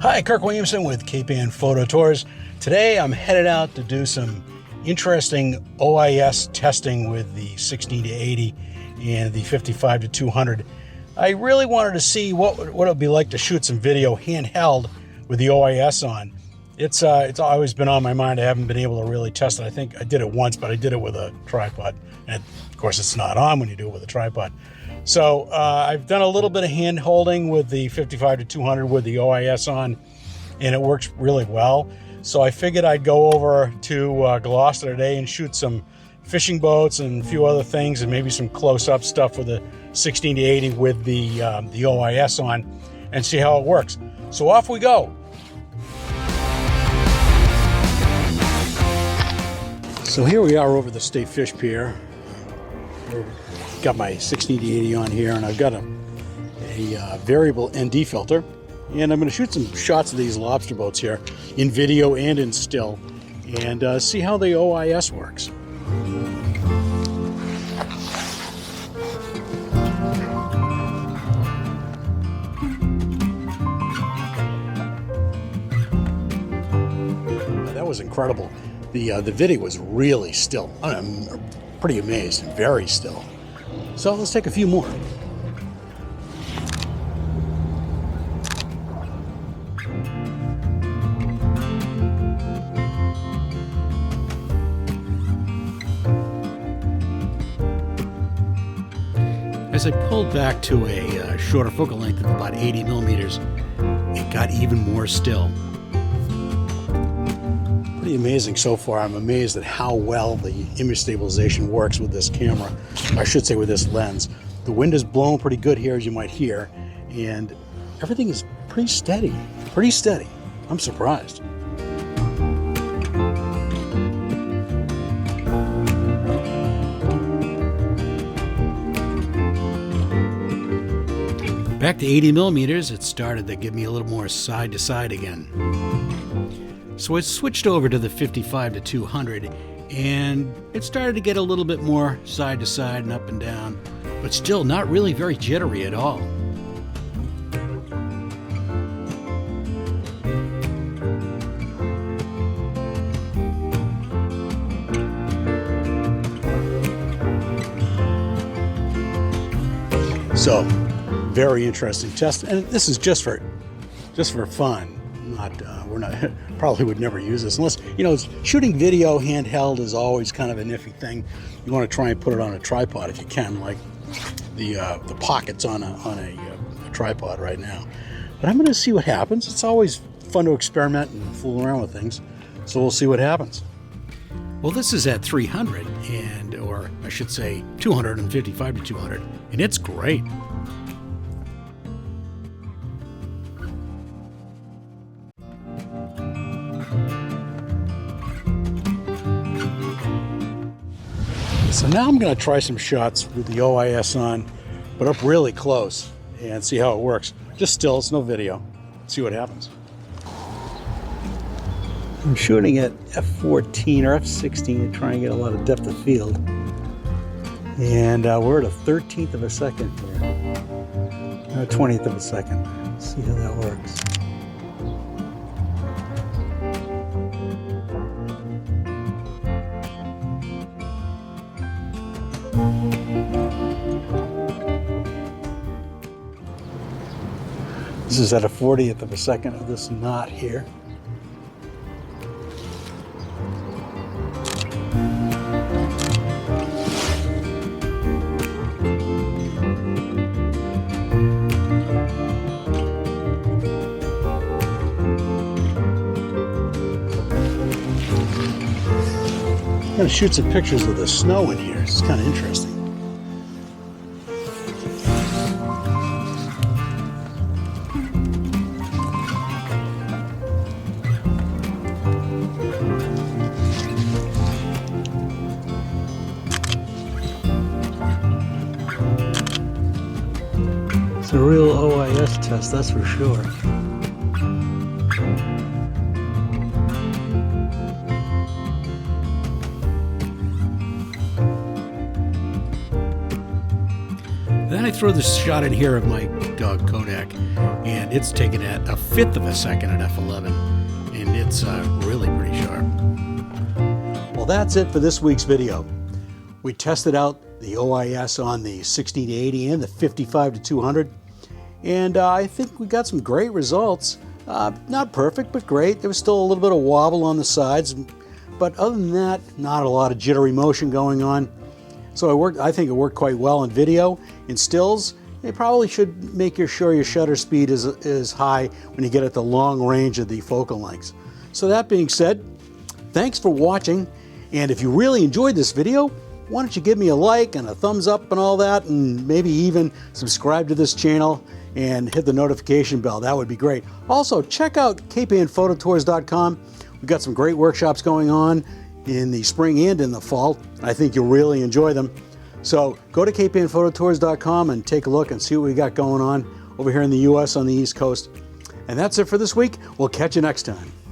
Hi, Kirk Williamson with Cape Ann Photo Tours. Today I'm headed out to do some interesting OIS testing with the 16 to 80 and the 55 to 200. I really wanted to see what it would be like to shoot some video handheld with the OIS on. It's always been on my mind. I haven't been able to really test it. I think I did it once, but I did it with a tripod. And of course, it's not on when you do it with a tripod. So I've done a little bit of hand holding with the 55 to 200 with the OIS on, and it works really well. So I figured I'd go over to Gloucester today and shoot some fishing boats and a few other things, and maybe some close-up stuff with the 16 to 80 with the OIS on, and see how it works. So off we go. So here we are over the State Fish Pier. Got my 16 to 80 on here, and I've got a variable ND filter, and I'm going to shoot some shots of these lobster boats here in video and in still, and see how the OIS works. That was incredible. The video was really still. I'm pretty amazed, very still. So let's take a few more. As I pulled back to a shorter focal length of about 80 millimeters, it got even more still. Pretty amazing so far. I'm amazed at how well the image stabilization works with this camera. I should say with this lens. The wind is blowing pretty good here, as you might hear, and everything is pretty steady. Pretty steady. I'm surprised. Back to 80 millimeters, it started to give me a little more side to side again. So I switched over to the 55 to 200, and it started to get a little bit more side to side and up and down, but still not really very jittery at all. So, very interesting test, and this is just for fun. We're probably would never use this unless, shooting video handheld is always kind of a iffy thing. You want to try and put it on a tripod if you can, like the Pocket's on a tripod right now. But I'm going to see what happens. It's always fun to experiment and fool around with things, so we'll see what happens. Well, this is at 300, or I should say 255 to 200, and it's great. So now I'm going to try some shots with the OIS on, but up really close, and see how it works. Just still, it's no video. See what happens. I'm shooting at f14 or f16 to try and get a lot of depth of field. And we're at a 13th of a second here. A 20th of a second. Let's see how that works. This is at a 40th of a second of this knot here. I'm going to shoot some pictures of the snow in here. It's kind of interesting. It's a real OIS test, that's for sure. Then I throw this shot in here of my dog Kodak, and it's taken at a 1/5 of a second at f11, and it's really pretty sharp. Well, that's it for this week's video. We tested out the OIS on the 16-80 and the 55-200, and I think we got some great results. Not perfect, but great. There was still a little bit of wobble on the sides, but other than that, not a lot of jittery motion going on. So I think it worked quite well in video. In stills, you probably should make sure your shutter speed is high when you get at the long range of the focal lengths. So that being said, thanks for watching, and if you really enjoyed this video, why don't you give me a like and a thumbs up and all that, and maybe even subscribe to this channel and hit the notification bell. That would be great. Also, check out capeandphototours.com. We've got some great workshops going on in the spring and in the fall. I think you'll really enjoy them. So go to capeandphototours.com and take a look and see what we got going on over here in the US on the East Coast. And that's it for this week. We'll catch you next time.